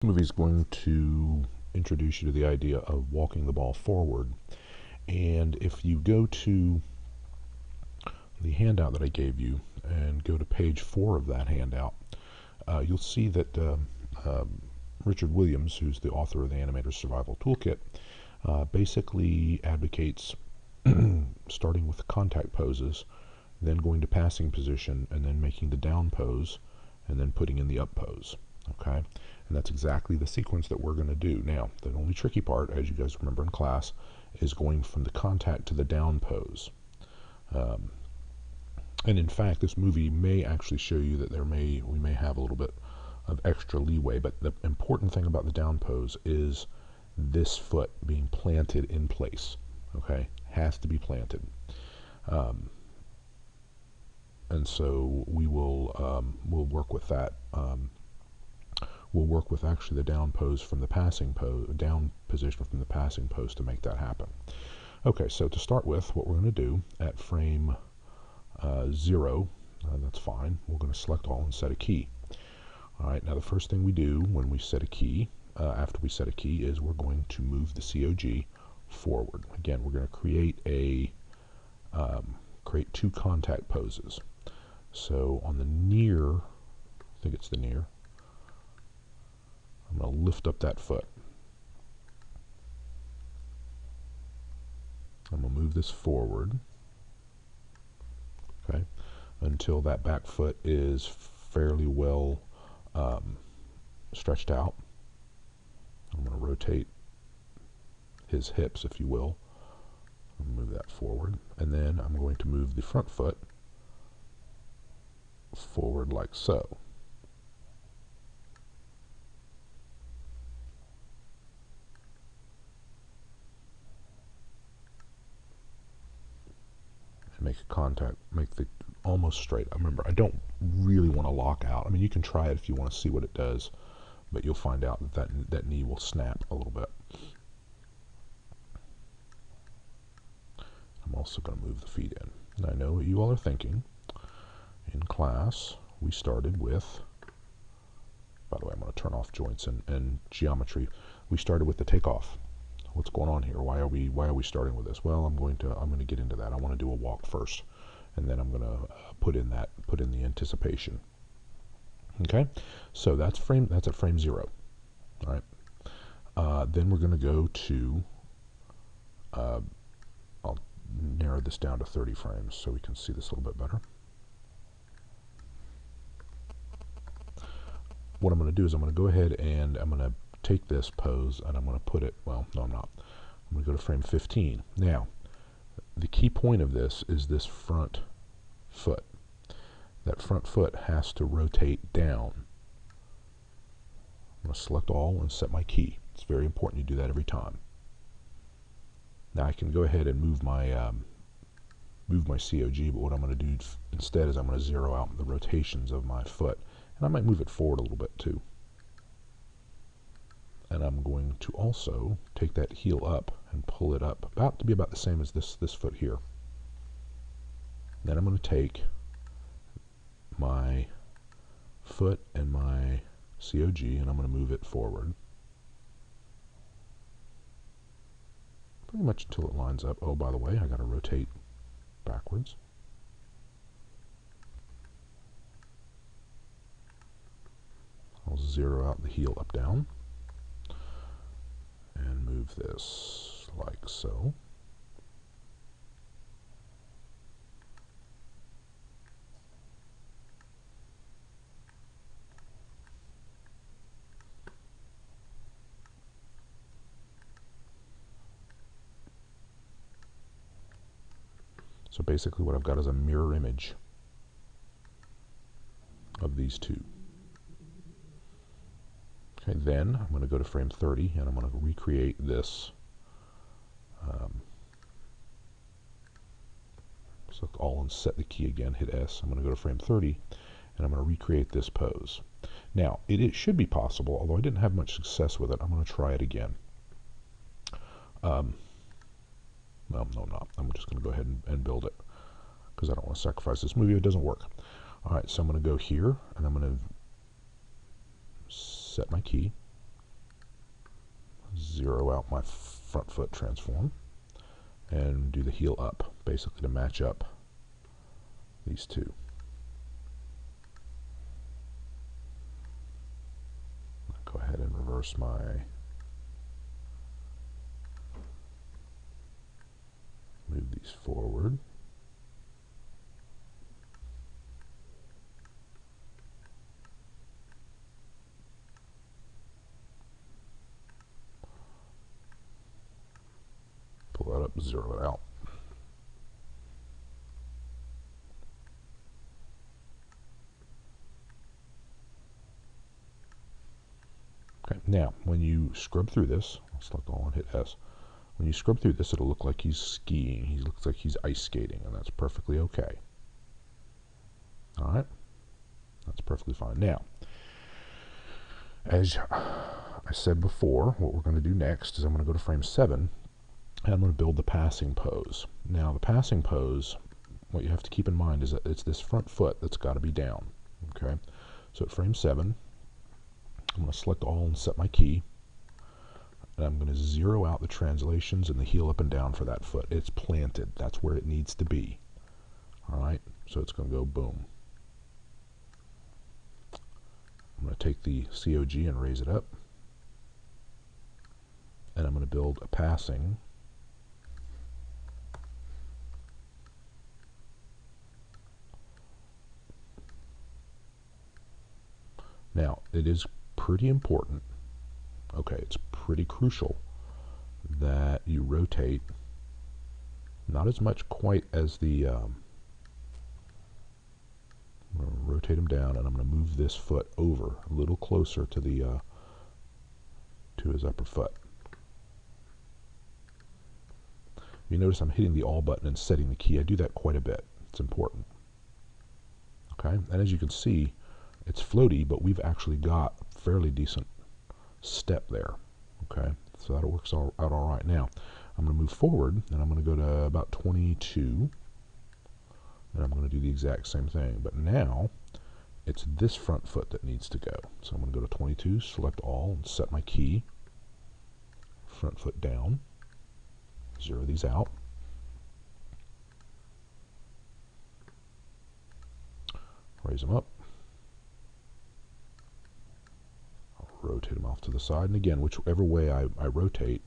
Movie is going to introduce you to the idea of walking the ball forward. And if you go to the handout that I gave you and go to page 4 of that handout, you'll see that Richard Williams, who's the author of the Animator Survival Toolkit, basically advocates starting with the contact poses, then going to passing position, and then making the down pose, and then putting in the up pose. Okay, and that's exactly the sequence that we're going to do. Now, the only tricky part, as you guys remember in class, is going from the contact to the down pose. And in fact, this movie may actually show you that we may have a little bit of extra leeway, but the important thing about the down pose is this foot being planted in place. Okay, has to be planted. And so we'll work with that. We'll work with actually the down pose from the passing pose, down position from the passing pose to make that happen. Okay, so to start with, what we're going to do at frame 0, that's fine. We're going to select all and set a key. All right, now the first thing we do when we set a key, after we set a key, is we're going to move the COG forward. Again, we're going to create two contact poses. So on the near, I think it's the near, I'm going to lift up that foot. I'm going to move this forward, okay, until that back foot is fairly well stretched out. I'm going to rotate his hips, if you will. Move that forward, and then I'm going to move the front foot forward like so. And make a contact, make the almost straight. Remember, I don't really want to lock out. I mean, you can try it if you want to see what it does, but you'll find out that knee will snap a little bit. I'm also going to move the feet in. And I know what you all are thinking. In class, we started with, by the way, I'm going to turn off joints and geometry. We started with the takeoff. What's going on here? Why are we starting with this? Well, I'm going to get into that. I want to do a walk first, and then I'm going to put in the anticipation. Okay, so that's at frame 0. All right. Then we're going to go to. I'll narrow this down to 30 frames so we can see this a little bit better. What I'm going to do is I'm going to go ahead and I'm going to take this pose and I'm going to put it, well, no, I'm not. I'm going to go to frame 15. Now, the key point of this is this front foot. That front foot has to rotate down. I'm going to select all and set my key. It's very important you do that every time. Now I can go ahead and move my COG, but what I'm going to do instead is I'm going to zero out the rotations of my foot. And I might move it forward a little bit too. And I'm going to also take that heel up and pull it up to be about the same as this foot here. Then I'm going to take my foot and my COG and I'm going to move it forward. Pretty much until it lines up. Oh, by the way, I got to rotate backwards. I'll zero out the heel up down and move this like so. So basically what I've got is a mirror image of these two. Okay, then I'm going to go to frame 30 and I'm going to recreate this. Select all and set the key again, hit S. I'm going to go to frame 30 and I'm going to recreate this pose. Now, it should be possible, although I didn't have much success with it. I'm going to try it again. Well, no, I'm not. I'm just going to go ahead and build it because I don't want to sacrifice this movie if it doesn't work. All right, so I'm going to go here and I'm going to set my key. zero out my front foot transform and do the heel up, basically to match up these two. I'll go ahead and reverse my move these forward. Pull that up, zero it out. Okay, now when you scrub through this, I'll select all and hit S. When you scrub through this, it'll look like he's skiing. He looks like he's ice skating, and that's perfectly okay. All right, that's perfectly fine. Now, as I said before, what we're going to do next is I'm going to go to frame 7, and I'm going to build the passing pose. Now, the passing pose, what you have to keep in mind is that it's this front foot that's got to be down. Okay, so at frame 7, I'm going to select all and set my key, and I'm going to zero out the translations and the heel up and down for that foot. It's planted. That's where it needs to be. All right, so it's going to go boom. I'm going to take the COG and raise it up, and I'm going to build a passing. Now, it is pretty important, okay, it's pretty crucial that you rotate, not as much quite as the, I'm going to rotate him down, and I'm going to move this foot over a little closer to the, to his upper foot. You notice I'm hitting the all button and setting the key. I do that quite a bit. It's important. Okay, and as you can see, it's floaty, but we've actually got a fairly decent step there. Okay, so that works out all right. Now, I'm going to move forward, and I'm going to go to about 22, and I'm going to do the exact same thing. But now, it's this front foot that needs to go. So I'm going to go to 22, select all, and set my key. Front foot down. Zero these out. Raise them up. I'll rotate them off to the side. And again, whichever way I rotate,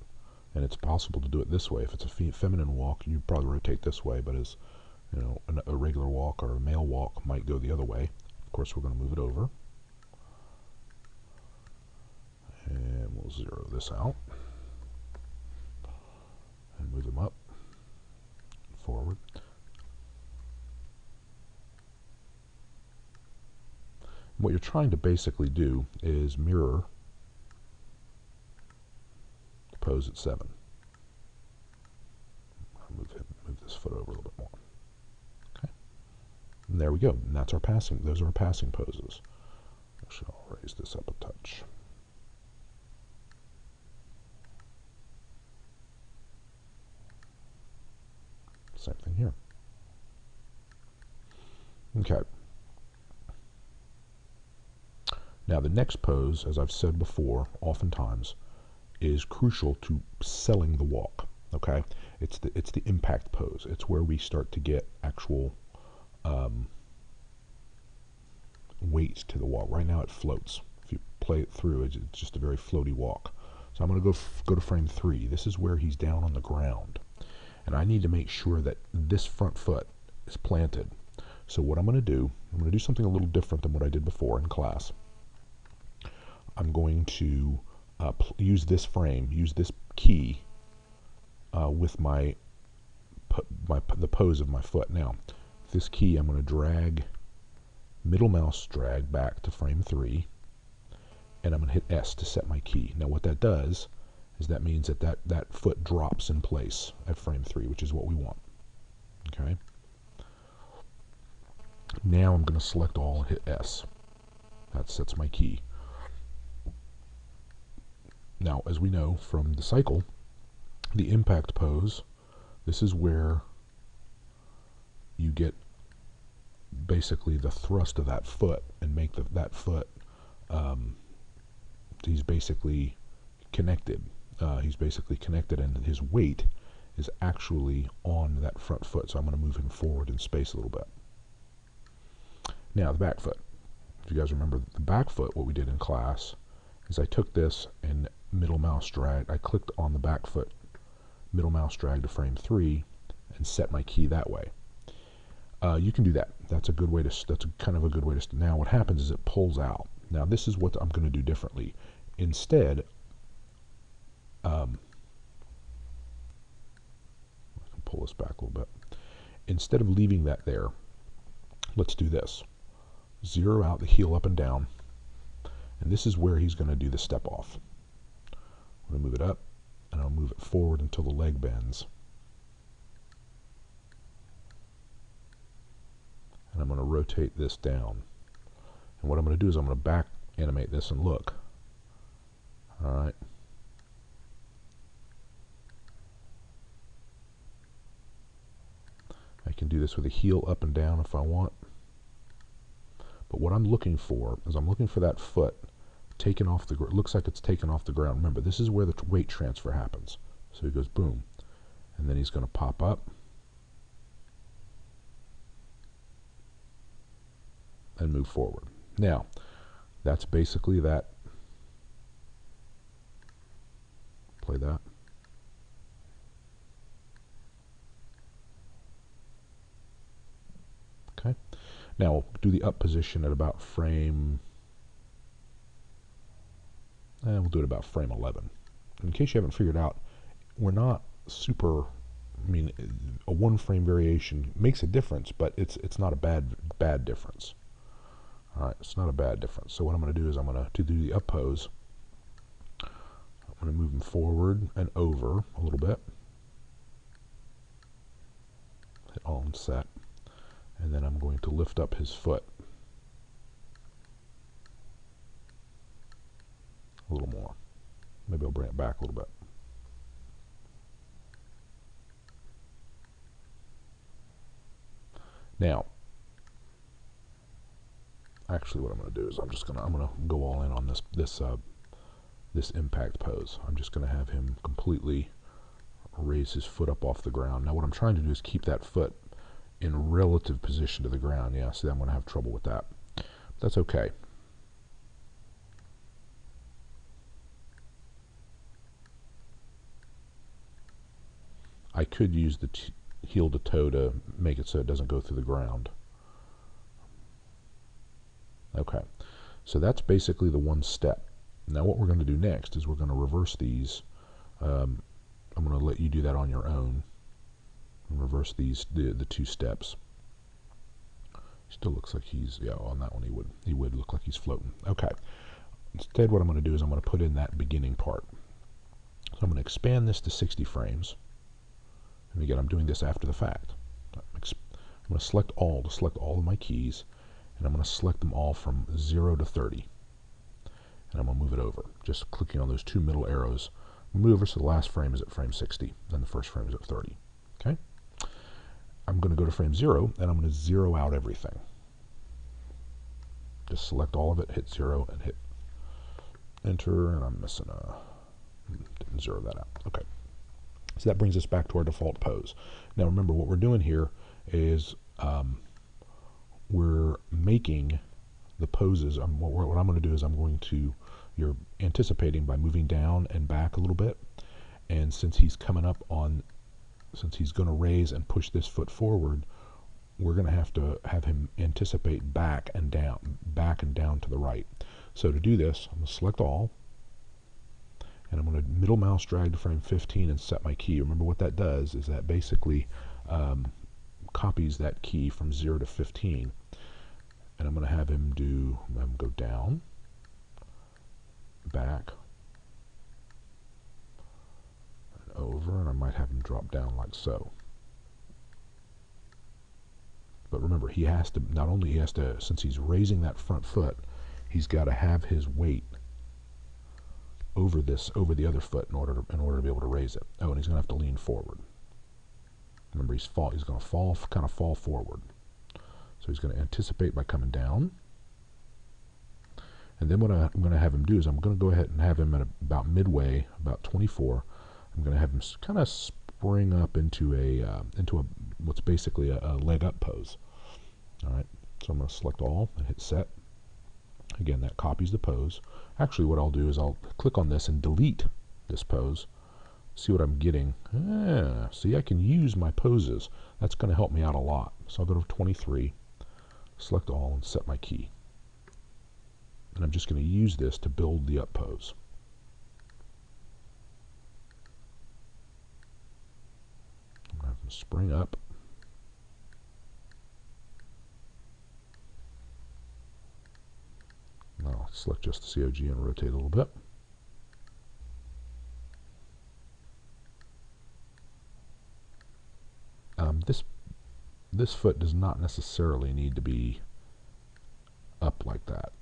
and it's possible to do it this way. If it's a feminine walk, you probably rotate this way, but as you know, a regular walk or a male walk might go the other way. Of course, we're going to move it over. And we'll zero this out. And move them up, forward. What you're trying to basically do is mirror the pose at 7. I'll move this foot over a little bit more. Okay, and there we go. And that's our passing. Those are our passing poses. Actually, I'll raise this up a touch. Same thing here. Okay. Now the next pose, as I've said before, oftentimes, is crucial to selling the walk. Okay, it's the impact pose. It's where we start to get actual weight to the walk. Right now it floats. If you play it through, it's just a very floaty walk. So I'm going to go to frame 3. This is where he's down on the ground. And I need to make sure that this front foot is planted. So what I'm going to do something a little different than what I did before in class. I'm going to use this frame, use this key with the pose of my foot. Now, this key I'm going to drag, middle mouse drag back to frame 3, and I'm going to hit S to set my key. Now what that does is that means that foot drops in place at frame 3, which is what we want. Okay. Now I'm going to select all and hit S. That sets my key. Now, as we know from the cycle, the impact pose, this is where you get basically the thrust of that foot and make that foot, he's basically connected. He's basically connected, and his weight is actually on that front foot. So I'm going to move him forward in space a little bit. Now the back foot. If you guys remember the back foot, what we did in class is I took this and middle mouse drag. I clicked on the back foot, middle mouse drag to frame 3, and set my key that way. You can do that. That's a good way to. That's kind of a good way to. Now what happens is it pulls out. Now this is what I'm going to do differently. Instead, I can pull this back a little bit. Instead of leaving that there, let's do this. Zero out the heel up and down, and this is where he's going to do the step off. I'm going to move it up, and I'll move it forward until the leg bends. And I'm going to rotate this down. And what I'm going to do is I'm going to back animate this and look. Alright. I can do this with a heel up and down if I want. But what I'm looking for is I'm looking for that foot taken off the ground. It looks like it's taken off the ground. Remember, this is where the weight transfer happens. So he goes boom. And then he's going to pop up. And move forward. Now, that's basically that. Play that. Okay. Now we'll do the up position at about frame. We'll do it about frame 11. In case you haven't figured out, we're not super. I mean, a one frame variation makes a difference, but it's not a bad difference. All right, it's not a bad difference. So what I'm going to do is I'm going to do the up pose. I'm going to move him forward and over a little bit. Hit on set. And then I'm going to lift up his foot a little more. Maybe I'll bring it back a little bit. Now, actually what I'm going to do is I'm going to go all in on this impact pose. I'm just going to have him completely raise his foot up off the ground. Now what I'm trying to do is keep that foot in relative position to the ground. Yeah, see, I'm going to have trouble with that. But that's okay. I could use the heel to toe to make it so it doesn't go through the ground. Okay, so that's basically the one step. Now what we're going to do next is we're going to reverse these. I'm going to let you do that on your own. And reverse these, the two steps. Still looks like he's, yeah, on that one he would look like he's floating. Okay. Instead what I'm going to do is I'm going to put in that beginning part. So I'm going to expand this to 60 frames. And again, I'm doing this after the fact. I'm going to select all of my keys, and I'm going to select them all from 0 to 30. And I'm going to move it over, just clicking on those two middle arrows. Move over so the last frame is at frame 60, then the first frame is at 30. Okay? I'm going to go to frame 0, and I'm going to zero out everything. Just select all of it, hit 0, and hit enter, and I'm missing didn't zero that out. Okay. So that brings us back to our default pose. Now remember, what we're doing here is we're making the poses. What I'm going to do is you're anticipating by moving down and back a little bit, and since he's coming up on, since he's going to raise and push this foot forward, we're going to have him anticipate back and down to the right. So to do this, I'm going to select all, and I'm going to middle mouse drag to frame 15 and set my key. Remember what that does is that basically copies that key from 0 to 15. And I'm going to have him go down, back, and over, and I might have him drop down like so. But remember, he has to, not only he has to, since he's raising that front foot, he's got to have his weight over the other foot in order to be able to raise it. Oh, and he's going to have to lean forward. Remember, he's going to kind of fall forward. So he's going to anticipate by coming down, And then what I'm going to have him do is I'm going to go ahead and have him at about midway, about 24. I'm going to have him kind of spring up into a what's basically a leg up pose. All right, so I'm going to select all and hit set. Again, that copies the pose. Actually, what I'll do is I'll click on this and delete this pose. See what I'm getting. See, I can use my poses. That's going to help me out a lot. So I'll go to 23, select all, and set my key. And I'm just going to use this to build the up pose. I'm going to have them spring up. I'll select just the COG and rotate a little bit. This foot does not necessarily need to be up like that.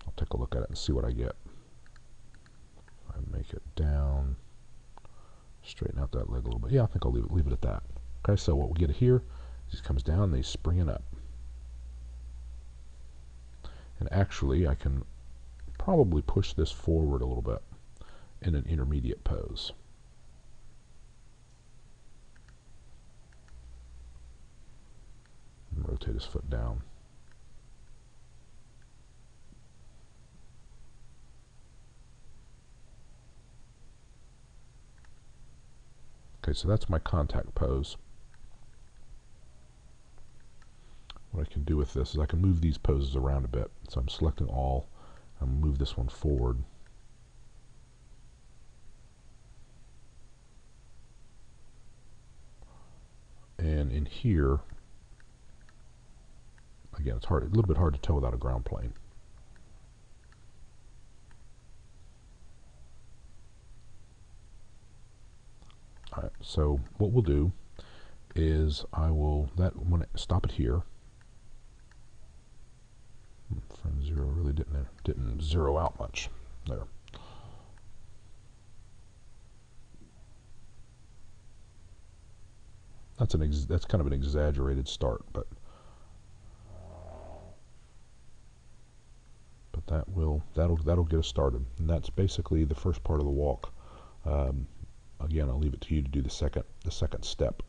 I'll take a look at it and see what I get. I make it down, straighten out that leg a little bit. Yeah, I think I'll leave it at that. Okay, so what we get here is he comes down and he's springing up. And actually, I can probably push this forward a little bit in an intermediate pose. And rotate his foot down. Okay, so that's my contact pose. What I can do with this is I can move these poses around a bit. So I'm selecting all. I'm move this one forward. And in here, again, it's hard, a little bit hard to tell without a ground plane. All right, so what we'll do is I will stop it here. Frame zero really didn't zero out much there. That's kind of an exaggerated start, but that'll get us started, and that's basically the first part of the walk. Again, I'll leave it to you to do the second step.